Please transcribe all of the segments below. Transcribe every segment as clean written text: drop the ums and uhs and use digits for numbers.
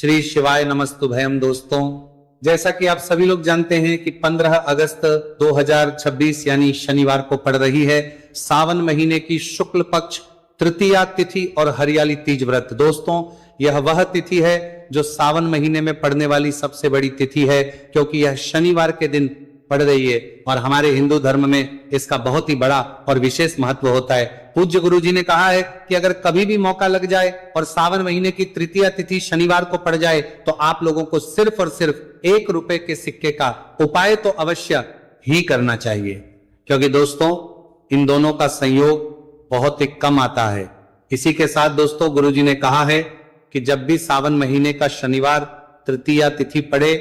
श्री शिवाय नमस्तुभयम। दोस्तों, जैसा कि आप सभी लोग जानते हैं कि 15 अगस्त 2026 यानी शनिवार को पड़ रही है सावन महीने की शुक्ल पक्ष तृतीया तिथि और हरियाली तीज व्रत। दोस्तों, यह वह तिथि है जो सावन महीने में पड़ने वाली सबसे बड़ी तिथि है, क्योंकि यह शनिवार के दिन पड़ रही है और हमारे हिंदू धर्म में इसका बहुत ही बड़ा और विशेष महत्व होता है। पूज्य गुरु जी ने कहा है कि अगर कभी भी मौका लग जाए और सावन महीने की तृतीया तिथि शनिवार को पड़ जाए तो आप लोगों को सिर्फ और सिर्फ 1 रुपए के सिक्के का उपाय तो अवश्य ही करना चाहिए, क्योंकि दोस्तों इन दोनों का संयोग बहुत ही कम आता है। इसी के साथ दोस्तों गुरु जी ने कहा है कि जब भी सावन महीने का शनिवार तृतीया तिथि पड़े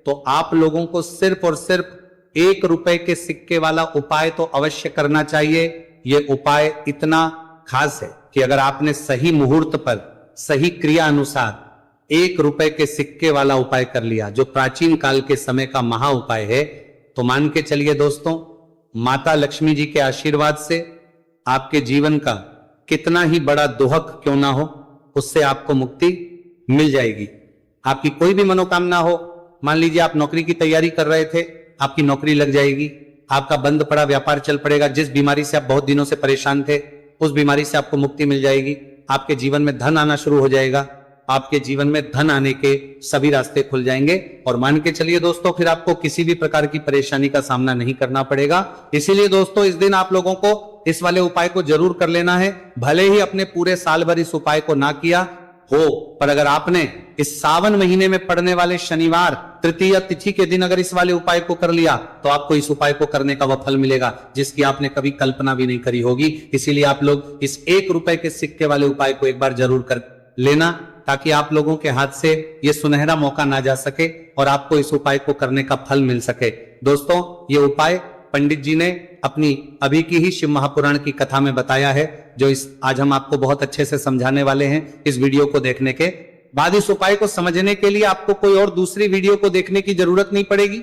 तो आप लोगों को सिर्फ और सिर्फ 1 रुपए के सिक्के वाला उपाय तो अवश्य करना चाहिए। यह उपाय इतना खास है कि अगर आपने सही मुहूर्त पर सही क्रिया अनुसार 1 रुपए के सिक्के वाला उपाय कर लिया, जो प्राचीन काल के समय का महा उपाय है, तो मान के चलिए दोस्तों, माता लक्ष्मी जी के आशीर्वाद से आपके जीवन का कितना ही बड़ा दुहक क्यों ना हो, उससे आपको मुक्ति मिल जाएगी। आपकी कोई भी मनोकामना हो, मान लीजिए आप नौकरी की तैयारी कर रहे थे, आपकी नौकरी लग जाएगी। आपका बंद पड़ा व्यापार चल पड़ेगा। जिस बीमारी से आप बहुत दिनों से परेशान थे, उस बीमारी से आपको मुक्ति मिल जाएगी। आपके जीवन में धन आना शुरू हो जाएगा। आपके जीवन में धन आने के सभी रास्ते खुल जाएंगे और मान के चलिए दोस्तों, फिर आपको किसी भी प्रकार की परेशानी का सामना नहीं करना पड़ेगा। इसीलिए दोस्तों इस दिन आप लोगों को इस वाले उपाय को जरूर कर लेना है। भले ही अपने पूरे साल भर इस उपाय को ना किया हो, पर अगर आपने इस सावन महीने में पड़ने वाले शनिवार तृतीया तिथि के दिन अगर इस वाले उपाय को कर लिया तो आपको इस उपाय को करने का वह फल मिलेगा जिसकी आपने कभी कल्पना भी नहीं करी होगी। इसीलिए आप लोग इस 1 रुपए के सिक्के वाले उपाय को एक बार जरूर कर लेना, ताकि आप लोगों के हाथ से यह सुनहरा मौका ना जा सके और आपको इस उपाय को करने का फल मिल सके। दोस्तों, ये उपाय पंडित जी ने अपनी अभी की ही शिव महापुराण की कथा में बताया है, जो आज हम आपको बहुत अच्छे से समझाने वाले हैं। इस वीडियो को देखने के बाद इस उपाय को समझने के लिए आपको कोई और दूसरी वीडियो को देखने की जरूरत नहीं पड़ेगी।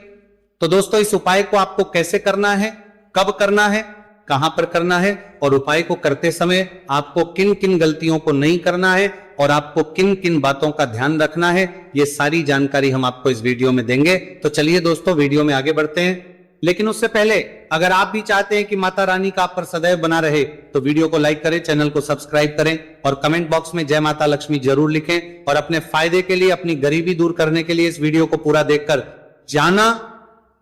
तो दोस्तों, इस उपाय को आपको कैसे करना है, कब करना है, कहां पर करना है और उपाय को करते समय आपको किन किन गलतियों को नहीं करना है और आपको किन किन बातों का ध्यान रखना है, ये सारी जानकारी हम आपको इस वीडियो में देंगे। तो चलिए दोस्तों, वीडियो में आगे बढ़ते हैं। लेकिन उससे पहले अगर आप भी चाहते हैं कि माता रानी का आप पर सदैव बना रहे तो वीडियो को लाइक करें, चैनल को सब्सक्राइब करें और कमेंट बॉक्स में जय माता लक्ष्मी जरूर लिखें। और अपने फायदे के लिए, अपनी गरीबी दूर करने के लिए इस वीडियो को पूरा देखकर जाना,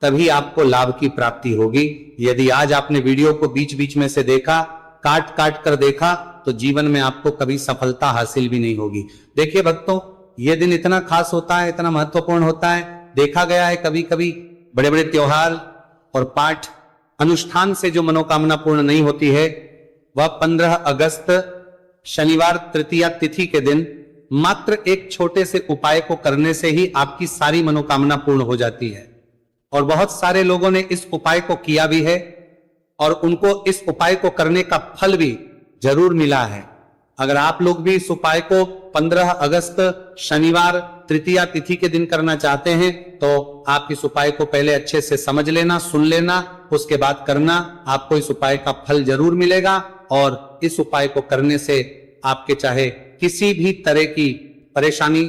तभी आपको लाभ की प्राप्ति होगी। यदि आज आपने वीडियो को बीच बीच में से देखा, काट काट कर देखा, तो जीवन में आपको कभी सफलता हासिल भी नहीं होगी। देखिए भक्तों, यह दिन इतना खास होता है, इतना महत्वपूर्ण होता है। देखा गया है कभी कभी बड़े बड़े त्योहार और पाठ अनुष्ठान से जो मनोकामना पूर्ण नहीं होती है, वह 15 अगस्त शनिवार तृतीया तिथि के दिन मात्र एक छोटे से उपाय को करने से ही आपकी सारी मनोकामना पूर्ण हो जाती है। और बहुत सारे लोगों ने इस उपाय को किया भी है और उनको इस उपाय को करने का फल भी जरूर मिला है। अगर आप लोग भी इस उपाय को 15 अगस्त शनिवार तृतीया तिथि के दिन करना चाहते हैं तो आप इस उपाय को पहले अच्छे से समझ लेना, सुन लेना, उसके बाद करना। आपको इस उपाय का फल जरूर मिलेगा और इस उपाय को करने से आपके चाहे किसी भी तरह की परेशानी,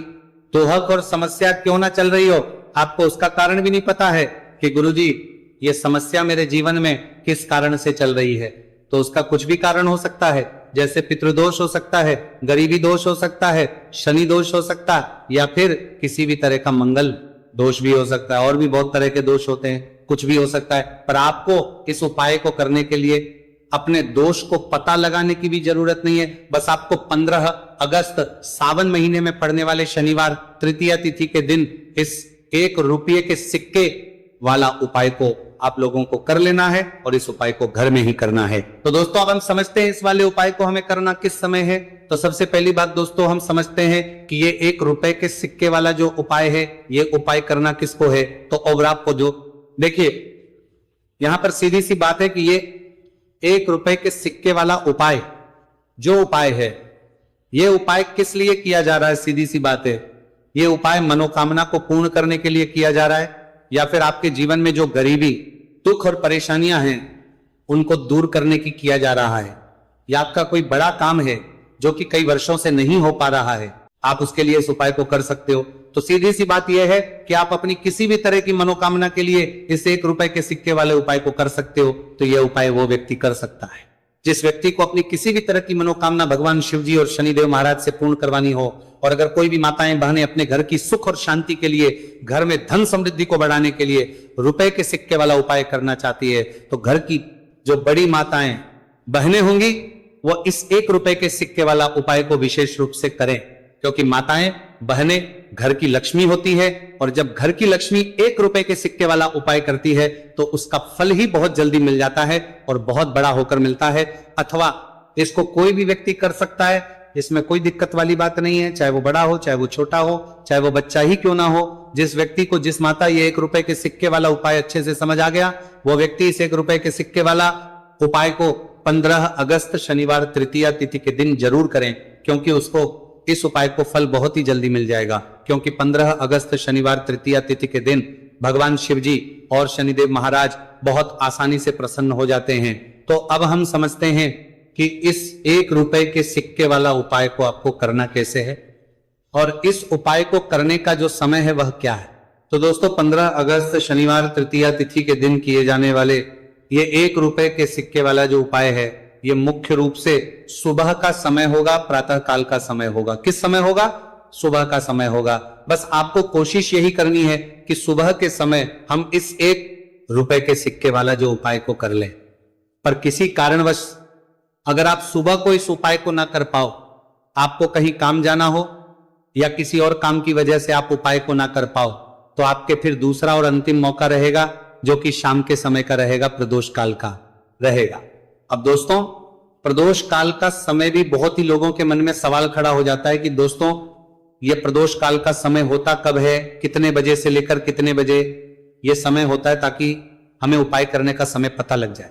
दुहक और समस्या क्यों ना चल रही हो, आपको उसका कारण भी नहीं पता है कि गुरुजी ये समस्या मेरे जीवन में किस कारण से चल रही है, तो उसका कुछ भी कारण हो सकता है। जैसे पितृदोष हो सकता है, गरीबी दोष हो सकता है, शनि दोष हो सकता है, या फिर किसी भी तरह का मंगल दोष भी हो सकता है। और भी बहुत तरह के दोष होते हैं, कुछ भी हो सकता है। पर आपको इस उपाय को करने के लिए अपने दोष को पता लगाने की भी जरूरत नहीं है। बस आपको 15 अगस्त सावन महीने में पड़ने वाले शनिवार तृतीया तिथि के दिन इस 1 रुपये के सिक्के वाला उपाय को आप लोगों को कर लेना है और इस उपाय को घर में ही करना है। तो दोस्तों, अब हम समझते हैं इस वाले उपाय को हमें करना किस समय है। तो सबसे पहली बात दोस्तों, हम समझते हैं कि ये 1 रुपए के सिक्के वाला जो उपाय है, ये उपाय करना किसको है। तो और आपको जो देखिए, यहां पर सीधी सी बात है कि ये 1 रुपए के सिक्के वाला उपाय जो उपाय है, ये उपाय किस लिए किया जा रहा है। सीधी सी बात है, ये उपाय मनोकामना को पूर्ण करने के लिए किया जा रहा है, या फिर आपके जीवन में जो गरीबी, दुख और परेशानियां हैं उनको दूर करने की किया जा रहा है, या आपका कोई बड़ा काम है जो कि कई वर्षों से नहीं हो पा रहा है, आप उसके लिए इस उपाय को कर सकते हो। तो सीधी सी बात यह है कि आप अपनी किसी भी तरह की मनोकामना के लिए इस 1 रुपए के सिक्के वाले उपाय को कर सकते हो। तो यह उपाय वो व्यक्ति कर सकता है जिस व्यक्ति को अपनी किसी भी तरह की मनोकामना भगवान शिव जी और शनिदेव महाराज से पूर्ण करवानी हो। और अगर कोई भी माताएं बहनें अपने घर की सुख और शांति के लिए, घर में धन समृद्धि को बढ़ाने के लिए रुपए के सिक्के वाला उपाय करना चाहती है, तो घर की जो बड़ी माताएं बहनें होंगी वो इस 1 रुपए के सिक्के वाला उपाय को विशेष रूप से करें, क्योंकि माताएं बहनें घर की लक्ष्मी होती है। और जब घर की लक्ष्मी 1 रुपए के सिक्के वाला उपाय करती है तो उसका फल ही बहुत जल्दी मिल जाता है और बहुत बड़ा होकर मिलता है। अथवा इसको कोई भी व्यक्ति कर सकता है, इसमें कोई दिक्कत वाली बात नहीं है, चाहे वो बड़ा हो, चाहे वो छोटा हो, चाहे वो बच्चा ही क्यों ना हो। जिस व्यक्ति को, जिस माता ये 1 रुपए के सिक्के वाला उपाय अच्छे से समझ आ गया, वो व्यक्ति इस 1 रुपए के सिक्के वाला उपाय को 15 अगस्त शनिवार तृतीया तिथि के दिन जरूर करें, क्योंकि उसको इस उपाय को फल बहुत ही जल्दी मिल जाएगा। क्योंकि 15 अगस्त शनिवार तृतीया तिथि के दिन भगवान शिव जी और शनिदेव महाराज बहुत आसानी से प्रसन्न हो जाते हैं। तो अब हम समझते हैं कि इस 1 रुपए के सिक्के वाला उपाय को आपको करना कैसे है और इस उपाय को करने का जो समय है वह क्या है। तो दोस्तों 15 अगस्त शनिवार तृतीया तिथि के दिन किए जाने वाले ये 1 रुपए के सिक्के वाला जो उपाय है, ये मुख्य रूप से सुबह का समय होगा, प्रातः काल का समय होगा। किस समय होगा? सुबह का समय होगा। बस आपको कोशिश यही करनी है कि सुबह के समय हम इस 1 रुपए के सिक्के वाला जो उपाय को कर लें। पर किसी कारणवश अगर आप सुबह को इस उपाय को ना कर पाओ, आपको कहीं काम जाना हो या किसी और काम की वजह से आप उपाय को ना कर पाओ, तो आपके फिर दूसरा और अंतिम मौका रहेगा, जो कि शाम के समय का रहेगा, प्रदोष काल का रहेगा। अब दोस्तों प्रदोष काल का समय भी बहुत ही लोगों के मन में सवाल खड़ा हो जाता है कि दोस्तों ये प्रदोष काल का समय होता कब है, कितने बजे से लेकर कितने बजे ये समय होता है, ताकि हमें उपाय करने का समय पता लग जाए।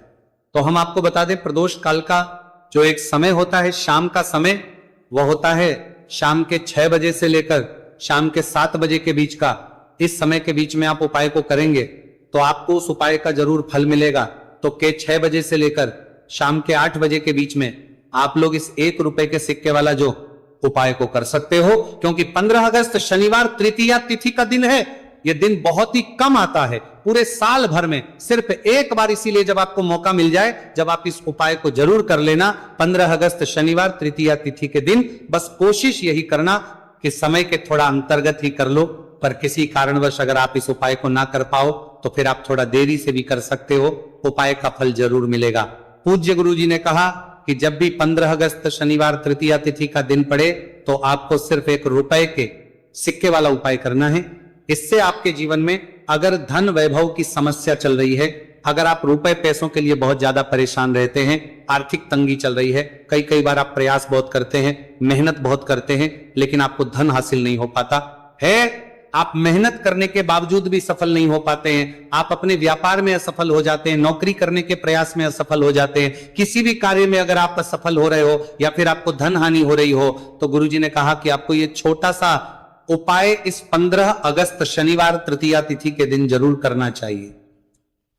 तो हम आपको बता दें, प्रदोष काल का जो एक समय होता है, शाम का समय, वह होता है शाम के 6 बजे से लेकर शाम के 7 बजे के बीच का। इस समय के बीच में आप उपाय को करेंगे तो आपको उस उपाय का जरूर फल मिलेगा। तो के 6 बजे से लेकर शाम के 8 बजे के बीच में आप लोग इस 1 रुपए के सिक्के वाला जो उपाय को कर सकते हो, क्योंकि 15 अगस्त शनिवार तृतीया तिथि का दिन है। यह दिन बहुत ही कम आता है पूरे साल भर में, सिर्फ एक बार, इसीलिए जब आपको मौका मिल जाए, जब आप इस उपाय को जरूर कर लेना 15 अगस्त शनिवार तृतीया तिथि के दिन। बस कोशिश यही करना कि समय के थोड़ा अंतर्गत ही कर लो। पर किसी कारणवश अगर आप इस उपाय को ना कर पाओ तो फिर आप थोड़ा देरी से भी कर सकते हो, उपाय का फल जरूर मिलेगा। पूज्य गुरु जी ने कहा कि जब भी 15 अगस्त शनिवार तृतीया तिथि का दिन पड़े तो आपको सिर्फ 1 रुपए के सिक्के वाला उपाय करना है। इससे आपके जीवन में अगर धन वैभव की समस्या चल रही है, अगर आप रुपए पैसों के लिए बहुत ज्यादा परेशान रहते हैं, आर्थिक तंगी चल रही है, कई बार आप प्रयास बहुत करते हैं, मेहनत बहुत करते हैं, लेकिन आपको धन हासिल नहीं हो पाता है, आप मेहनत करने के बावजूद भी सफल नहीं हो पाते हैं, आप अपने व्यापार में असफल हो जाते हैं, नौकरी करने के प्रयास में असफल हो जाते हैं, किसी भी कार्य में अगर आप असफल हो रहे हो या फिर आपको धन हानि हो रही हो, तो गुरुजी ने कहा कि आपको ये छोटा सा उपाय इस 15 अगस्त शनिवार तृतीया तिथि के दिन जरूर करना चाहिए।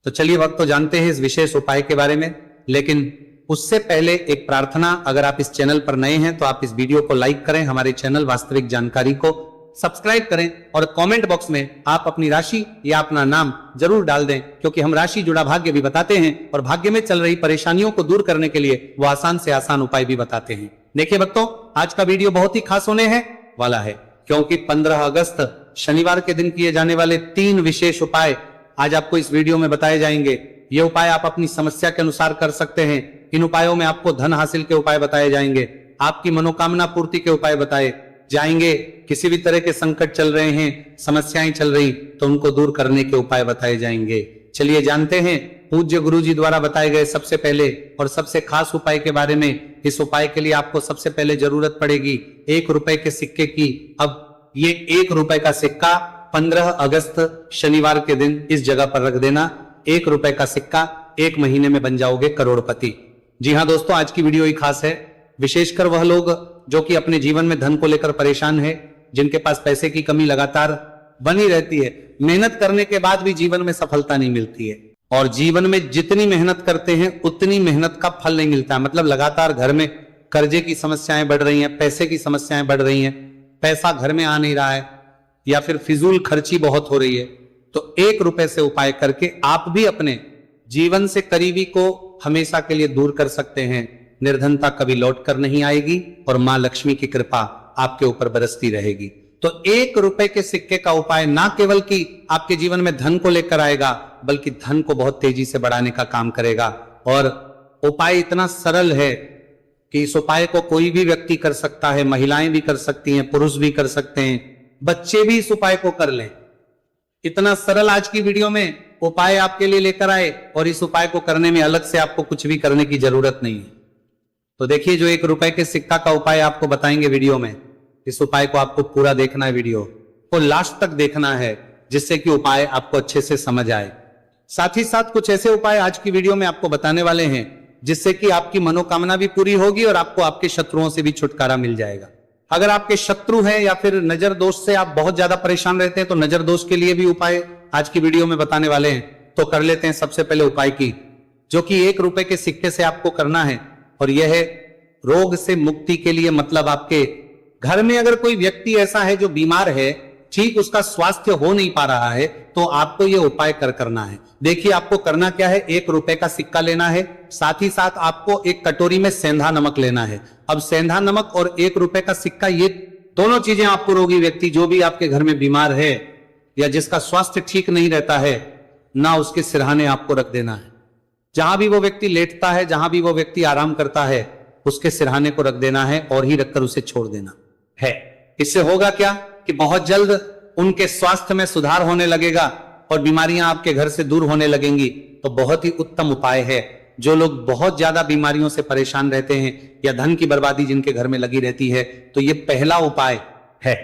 तो चलिए वक्त तो जानते हैं इस विशेष उपाय के बारे में, लेकिन उससे पहले एक प्रार्थना, अगर आप इस चैनल पर नए हैं तो आप इस वीडियो को लाइक करें, हमारे चैनल वास्तविक जानकारी को सब्सक्राइब करें और कमेंट बॉक्स में आप अपनी राशि या अपना नाम जरूर डाल दें, क्योंकि हम राशि जुड़ा भाग्य भी बताते हैं और भाग्य में चल रही परेशानियों को दूर करने के लिए वो आसान से आसान उपाय भी बताते हैं। देखिए भक्तों, आज का वीडियो बहुत ही खास होने है वाला है, क्योंकि 15 अगस्त शनिवार के दिन किए जाने वाले 3 विशेष उपाय आज आपको इस वीडियो में बताए जाएंगे। ये उपाय आप अपनी समस्या के अनुसार कर सकते हैं। इन उपायों में आपको धन हासिल के उपाय बताए जाएंगे, आपकी मनोकामना पूर्ति के उपाय बताए जाएंगे, किसी भी तरह के संकट चल रहे हैं, समस्याएं चल रही, तो उनको दूर करने के उपाय बताए जाएंगे। चलिए जानते हैं पूज्य गुरु जी द्वारा बताए गए सबसे पहले और सबसे खास उपाय के बारे में। इस उपाय के लिए आपको सबसे पहले जरूरत पड़ेगी 1 रुपए के सिक्के की। अब ये 1 रुपए का सिक्का 15 अगस्त शनिवार के दिन इस जगह पर रख देना। 1 रुपए का सिक्का 1 महीने में बन जाओगे करोड़पति। जी हाँ दोस्तों, आज की वीडियो ही खास है, विशेषकर वह लोग जो कि अपने जीवन में धन को लेकर परेशान है, जिनके पास पैसे की कमी लगातार बनी रहती है, मेहनत करने के बाद भी जीवन में सफलता नहीं मिलती है, और जीवन में जितनी मेहनत करते हैं उतनी मेहनत का फल नहीं मिलता। मतलब लगातार घर में कर्जे की समस्याएं बढ़ रही हैं, पैसे की समस्याएं बढ़ रही हैं, पैसा घर में आ नहीं रहा है या फिर फिजूल खर्ची बहुत हो रही है, तो 1 रुपए से उपाय करके आप भी अपने जीवन से करीबी को हमेशा के लिए दूर कर सकते हैं। निर्धनता कभी लौट कर नहीं आएगी और मां लक्ष्मी की कृपा आपके ऊपर बरसती रहेगी। तो 1 रुपए के सिक्के का उपाय ना केवल कि आपके जीवन में धन को लेकर आएगा, बल्कि धन को बहुत तेजी से बढ़ाने का काम करेगा। और उपाय इतना सरल है कि इस उपाय को कोई भी व्यक्ति कर सकता है, महिलाएं भी कर सकती हैं, पुरुष भी कर सकते हैं, बच्चे भी इस उपाय को कर लें। इतना सरल आज की वीडियो में उपाय आपके लिए लेकर आए और इस उपाय को करने में अलग से आपको कुछ भी करने की जरूरत नहीं है। तो देखिए, जो 1 रुपए के सिक्का का उपाय आपको बताएंगे वीडियो में, इस उपाय को आपको पूरा देखना है, वीडियो को लास्ट तक देखना है, जिससे कि उपाय आपको अच्छे से समझ आए। साथ ही साथ कुछ ऐसे उपाय आज की वीडियो में आपको बताने वाले हैं जिससे कि आपकी मनोकामना भी पूरी होगी और आपको आपके शत्रुओं से भी छुटकारा मिल जाएगा। अगर आपके शत्रु हैं या फिर नजर दोष से आप बहुत ज्यादा परेशान रहते हैं, तो नजर दोष के लिए भी उपाय आज की वीडियो में बताने वाले हैं। तो कर लेते हैं सबसे पहले उपाय की, जो कि 1 रुपए के सिक्के से आपको करना है, और यह है रोग से मुक्ति के लिए। मतलब आपके घर में अगर कोई व्यक्ति ऐसा है जो बीमार है, ठीक उसका स्वास्थ्य हो नहीं पा रहा है, तो आपको यह उपाय करना है। देखिए, आपको करना क्या है, 1 रुपए का सिक्का लेना है, साथ ही साथ आपको एक कटोरी में सेंधा नमक लेना है। अब सेंधा नमक और 1 रुपए का सिक्का, ये दोनों चीजें आपको रोगी व्यक्ति जो भी आपके घर में बीमार है या जिसका स्वास्थ्य ठीक नहीं रहता है ना, उसके सिरहाने आपको रख देना है। जहां भी वो व्यक्ति लेटता है, जहां भी वो व्यक्ति आराम करता है, उसके सिरहाने को रख देना है और ही रखकर उसे छोड़ देना है। इससे होगा क्या कि बहुत जल्द उनके स्वास्थ्य में सुधार होने लगेगा और बीमारियां आपके घर से दूर होने लगेंगी। तो बहुत ही उत्तम उपाय है। जो लोग बहुत ज्यादा बीमारियों से परेशान रहते हैं या धन की बर्बादी जिनके घर में लगी रहती है, तो ये पहला उपाय है।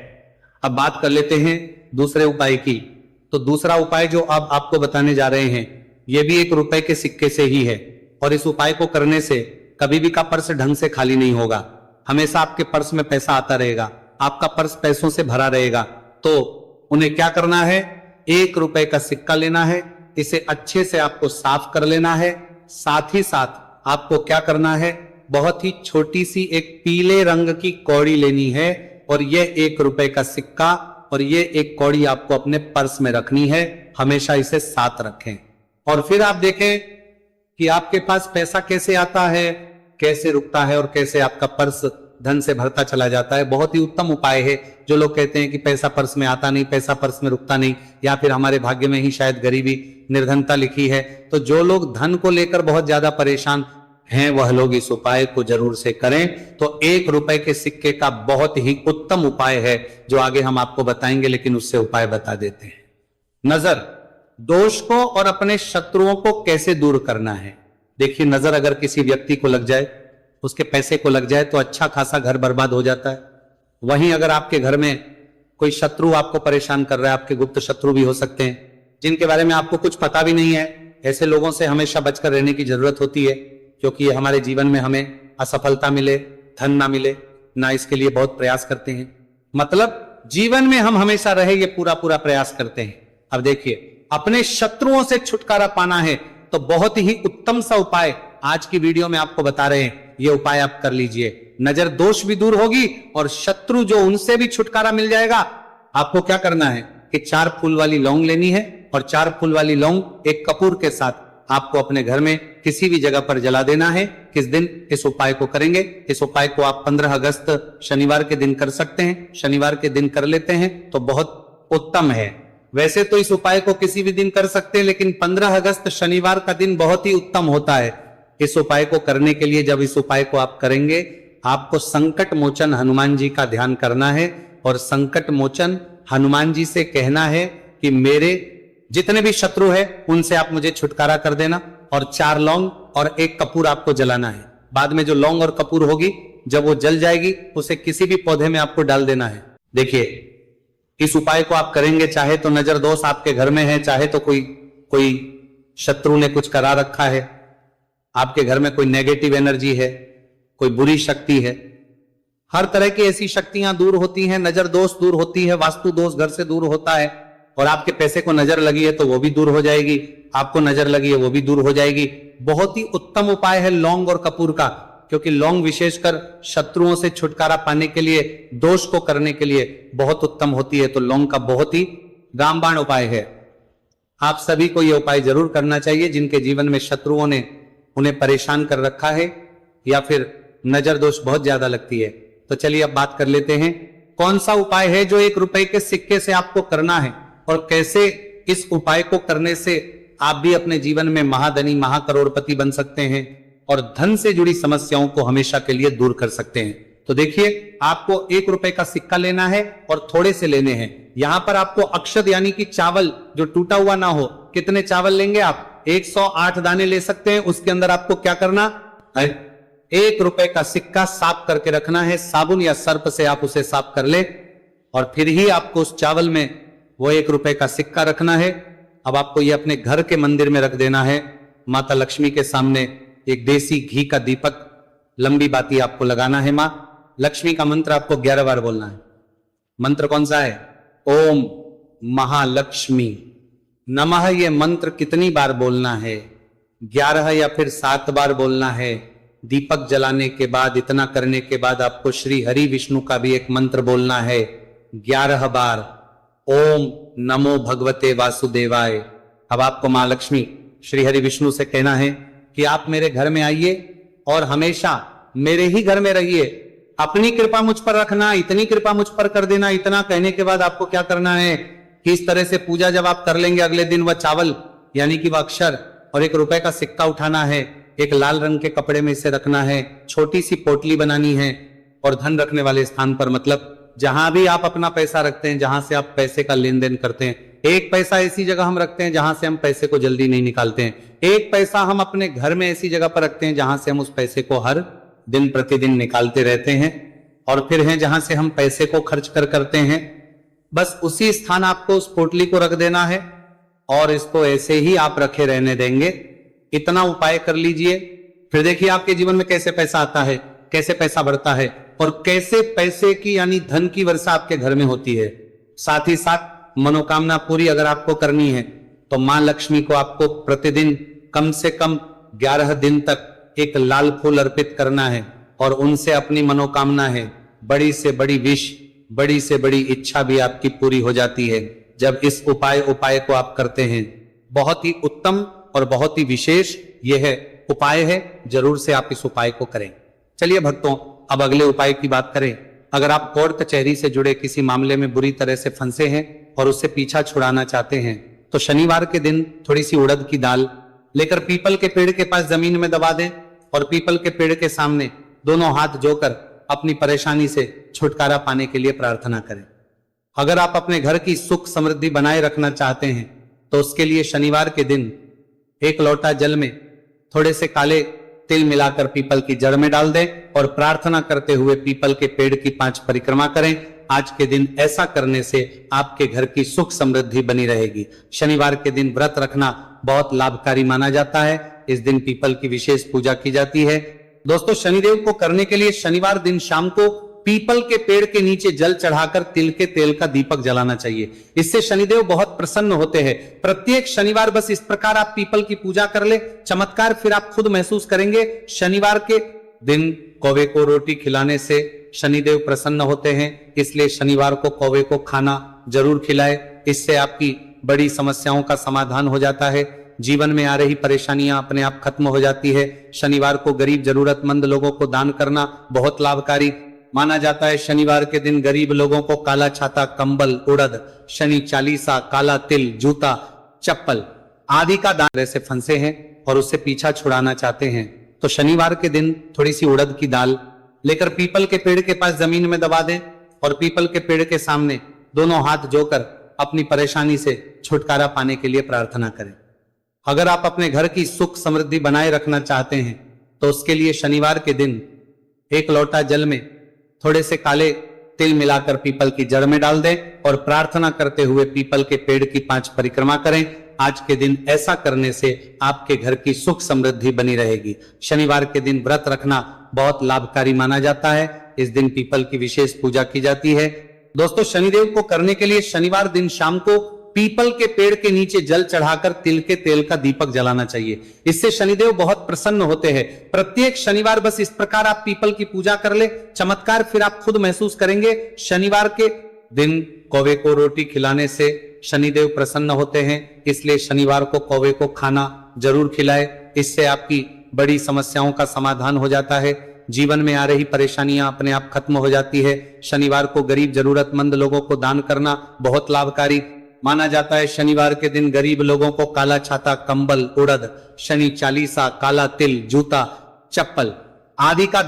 अब बात कर लेते हैं दूसरे उपाय की। तो दूसरा उपाय जो अब आपको बताने जा रहे हैं, यह भी 1 रुपए के सिक्के से ही है, और इस उपाय को करने से कभी भी का पर्स ढंग से खाली नहीं होगा। हमेशा आपके पर्स में पैसा आता रहेगा, आपका पर्स पैसों से भरा रहेगा। तो उन्हें क्या करना है, 1 रुपए का सिक्का लेना है, इसे अच्छे से आपको साफ कर लेना है। साथ ही साथ आपको क्या करना है, बहुत ही छोटी सी एक पीले रंग की कौड़ी लेनी है, और यह 1 रुपए का सिक्का और ये एक कौड़ी आपको अपने पर्स में रखनी है। हमेशा इसे साथ रखें और फिर आप देखें कि आपके पास पैसा कैसे आता है, कैसे रुकता है और कैसे आपका पर्स धन से भरता चला जाता है। बहुत ही उत्तम उपाय है। जो लोग कहते हैं कि पैसा पर्स में आता नहीं, पैसा पर्स में रुकता नहीं, या फिर हमारे भाग्य में ही शायद गरीबी निर्धनता लिखी है, तो जो लोग धन को लेकर बहुत ज्यादा परेशान हैं, वह लोग इस उपाय को जरूर से करें। तो 1 रुपए के सिक्के का बहुत ही उत्तम उपाय है, जो आगे हम आपको बताएंगे, लेकिन उससे उपाय बता देते हैं। नजर दोष को और अपने शत्रुओं को कैसे दूर करना है। देखिए, नजर अगर किसी व्यक्ति को लग जाए, उसके पैसे को लग जाए, तो अच्छा खासा घर बर्बाद हो जाता है। वहीं अगर आपके घर में कोई शत्रु आपको परेशान कर रहा है, आपके गुप्त शत्रु भी हो सकते हैं, जिनके बारे में आपको कुछ पता भी नहीं है, ऐसे लोगों से हमेशा बचकर रहने की जरूरत होती है, क्योंकि ये हमारे जीवन में हमें असफलता मिले, धन ना मिले ना, इसके लिए बहुत प्रयास करते हैं। मतलब जीवन में हम हमेशा रहे, ये पूरा प्रयास करते हैं। अब देखिए, अपने शत्रुओं से छुटकारा पाना है, तो बहुत ही उत्तम सा उपाय आज की वीडियो में आपको बता रहे हैं। ये उपाय आप कर लीजिए, नजर दोष भी दूर होगी और शत्रु जो, उनसे भी छुटकारा मिल जाएगा। आपको क्या करना है कि 4 फूल वाली लौंग लेनी है, और 4 फूल वाली लौंग एक कपूर के साथ आपको अपने घर में किसी भी जगह पर जला देना है। किस दिन इस उपाय को करेंगे? इस उपाय को आप 15 अगस्त शनिवार के दिन कर सकते हैं। शनिवार के दिन कर लेते हैं तो बहुत उत्तम है। वैसे तो इस उपाय को किसी भी दिन कर सकते हैं, लेकिन 15 अगस्त शनिवार का दिन बहुत ही उत्तम होता है। इस उपाय को करने के लिए, जब इस उपाय को आप करेंगे, आपको संकट मोचन हनुमान जी का ध्यान करना है, और संकट मोचन हनुमान जी से कहना है कि मेरे जितने भी शत्रु है उनसे आप मुझे छुटकारा कर देना, और 4 लौंग और 1 कपूर आपको जलाना है। बाद में जो लौंग और कपूर होगी, जब वो जल जाएगी, उसे किसी भी पौधे में आपको डाल देना है। देखिए, इस उपाय को आप करेंगे, चाहे तो नजर दोष आपके घर में है, चाहे तो कोई शत्रु ने कुछ करा रखा है, आपके घर में कोई नेगेटिव एनर्जी है, कोई बुरी शक्ति है, हर तरह की ऐसी शक्तियां दूर होती हैं। नजर दोष दूर होती है, वास्तु दोष घर से दूर होता है, और आपके पैसे को नजर लगी है तो वो भी दूर हो जाएगी, आपको नजर लगी है वो भी दूर हो जाएगी। बहुत ही उत्तम उपाय है लौंग और कपूर का। क्योंकि लौंग विशेषकर शत्रुओं से छुटकारा पाने के लिए, दोष को करने के लिए बहुत उत्तम होती है। तो लौंग का बहुत ही रामबाण उपाय है। आप सभी को यह उपाय जरूर करना चाहिए जिनके जीवन में शत्रुओं ने उन्हें परेशान कर रखा है या फिर नजर दोष बहुत ज्यादा लगती है। तो चलिए अब बात कर लेते हैं कौन सा उपाय है जो 1 रुपए के सिक्के से आपको करना है और कैसे इस उपाय को करने से आप भी अपने जीवन में महाधनी, महाकरोड़पति बन सकते हैं और धन से जुड़ी समस्याओं को हमेशा के लिए दूर कर सकते हैं। तो देखिए, आपको 1 रुपए का सिक्का लेना है और थोड़े से लेने हैं। यहां पर आपको अक्षत यानी कि चावल जो टूटा हुआ ना हो, कितने चावल लेंगे आप? 108 दाने ले सकते हैं। उसके अंदर आपको क्या करना है? 1 रुपए का सिक्का साफ करके रखना है। साबुन या सर्प से आप उसे साफ कर ले और फिर ही आपको उस चावल में वो 1 रुपए का सिक्का रखना है। अब आपको ये अपने घर के मंदिर में रख देना है। माता लक्ष्मी के सामने एक देसी घी का दीपक, लंबी बाती आपको लगाना है। मां लक्ष्मी का मंत्र आपको 11 बार बोलना है। मंत्र कौन सा है? ओम महालक्ष्मी नमः। ये मंत्र कितनी बार बोलना है? 11 या फिर 7 बार बोलना है। दीपक जलाने के बाद, इतना करने के बाद आपको श्री हरि विष्णु का भी एक मंत्र बोलना है 11 बार। ओम नमो भगवते वासुदेवाय। अब आपको मां लक्ष्मी श्री हरि विष्णु से कहना है कि आप मेरे घर में आइए और हमेशा मेरे ही घर में रहिए। अपनी कृपा मुझ पर रखना, इतनी कृपा मुझ पर कर देना। इतना कहने के बाद आपको क्या करना है कि इस तरह से पूजा जब आप कर लेंगे, अगले दिन वह चावल यानी कि वह अक्षर और 1 रुपए का सिक्का उठाना है। एक लाल रंग के कपड़े में इसे रखना है। छोटी सी पोटली बनानी है और धन रखने वाले स्थान पर, मतलब जहां भी आप अपना पैसा रखते हैं, जहां से आप पैसे का लेन देन करते हैं, एक पैसा ऐसी जगह हम रखते हैं जहां से हम पैसे को जल्दी नहीं निकालते हैं। एक पैसा हम अपने घर में ऐसी जगह पर रखते हैं जहां से हम उस पैसे को हर दिन प्रतिदिन निकालते रहते हैं। और फिर है जहां से हम पैसे को खर्च करते हैं। बस उसी स्थान आपको उस पोटली को रख देना है और इसको ऐसे ही आप रखे रहने देंगे। इतना उपाय कर लीजिए। फिर देखिए आपके जीवन में कैसे पैसा आता है, कैसे पैसा बढ़ता है और कैसे पैसे की यानी धन की वर्षा आपके घर में होती है। साथ ही साथ मनोकामना पूरी अगर आपको करनी है तो मां लक्ष्मी को आपको प्रतिदिन कम से कम 11 दिन तक एक लाल फूल अर्पित करना है और उनसे अपनी मनोकामना है, बड़ी से बड़ी विश, बड़ी से बड़ी इच्छा भी आपकी पूरी हो जाती है जब इस उपाय को आप करते हैं। बहुत ही उत्तम और बहुत ही विशेष यह है उपाय है। जरूर से आप इस उपाय को करें। चलिए भक्तों, अब अगले उपाय की बात करें। अगर आप कोर्ट कचहरी से जुड़े किसी मामले में बुरी तरह से फंसे हैं और उससे पीछा छुड़ाना चाहते हैं तो शनिवार के दिन थोड़ी सी उड़द की दाल लेकर पीपल के पेड़ के पास जमीन में दबा दें और पीपल के पेड़ के सामने दोनों हाथ जोड़कर अपनी परेशानी से छुटकारा पाने के लिए प्रार्थना करें। अगर आप अपने घर की सुख समृद्धि बनाए रखना चाहते हैं तो उसके लिए शनिवार के दिन 1 लोटा जल में थोड़े से काले तिल मिलाकर पीपल की जड़ में डाल दें और प्रार्थना करते हुए पीपल के पेड़ की 5 परिक्रमा करें। आज के दिन ऐसा करने से आपके घर की सुख समृद्धि बनी रहेगी। शनिवार के दिन व्रत रखना बहुत लाभकारी माना जाता है। इस दिन पीपल की विशेष पूजा की जाती है। दोस्तों, शनिदेव को करने के लिए शनिवार दिन शाम को पीपल के पेड़ के नीचे जल चढ़ाकर तिल के तेल का दीपक जलाना चाहिए। इससे शनिदेव बहुत प्रसन्न होते हैं। प्रत्येक शनिवार बस इस प्रकार आप पीपल की पूजा कर ले, चमत्कार फिर आप खुद महसूस करेंगे। शनिवार के दिन कौवे को रोटी खिलाने से शनिदेव प्रसन्न होते हैं, इसलिए शनिवार को कौवे को खाना जरूर खिलाए। इससे आपकी बड़ी समस्याओं का समाधान हो जाता है। जीवन में आ रही परेशानियां अपने आप खत्म हो जाती है। शनिवार को गरीब जरूरतमंद लोगों को दान करना बहुत लाभकारी माना जाता है। शनिवार के दिन गरीब लोगों को काला छाता, कंबल, उड़द, शनि चालीसा, काला तिल, जूता, चप्पल आदि का दान। ऐसे फंसे हैं और उससे पीछा छुड़ाना चाहते हैं तो शनिवार के दिन थोड़ी सी उड़द की दाल लेकर पीपल के पेड़ के पास जमीन में दबा दें और पीपल के पेड़ के सामने दोनों हाथ जोड़कर अपनी परेशानी से छुटकारा पाने के लिए प्रार्थना करें। अगर आप अपने घर की सुख समृद्धि बनाए रखना चाहते हैं तो उसके लिए शनिवार के दिन 1 लोटा जल में थोड़े से काले तिल मिलाकर पीपल की जड़ में डाल दें और प्रार्थना करते हुए पीपल के पेड़ की 5 परिक्रमा करें। आज के दिन ऐसा करने से आपके घर की सुख समृद्धि बनी रहेगी। शनिवार के दिन व्रत रखना बहुत लाभकारी माना जाता है। इस दिन पीपल की विशेष पूजा की जाती है। दोस्तों, शनिदेव को करने के लिए शनिवार दिन शाम को पीपल के पेड़ के नीचे जल चढ़ाकर तिल के तेल का दीपक जलाना चाहिए। इससे शनिदेव बहुत प्रसन्न होते हैं। प्रत्येक शनिवार बस इस प्रकार आप पीपल की पूजा कर ले, चमत्कार फिर आप खुद महसूस करेंगे। शनिवार के दिन कौवे को रोटी खिलाने से शनिदेव प्रसन्न होते हैं, इसलिए शनिवार को कौवे को खाना जरूर खिलाए। इससे आपकी बड़ी समस्याओं का समाधान हो जाता है। जीवन में आ रही परेशानियां अपने आप खत्म हो जाती है। शनिवार को गरीब जरूरतमंद लोगों को दान करना बहुत लाभकारी माना जाता है। शनिवार के दिन गरीब लोगों को काला छाता, कंबल, उड़द, शनि चालीसा, काला तिल, जूता, चप्पल आदि का दान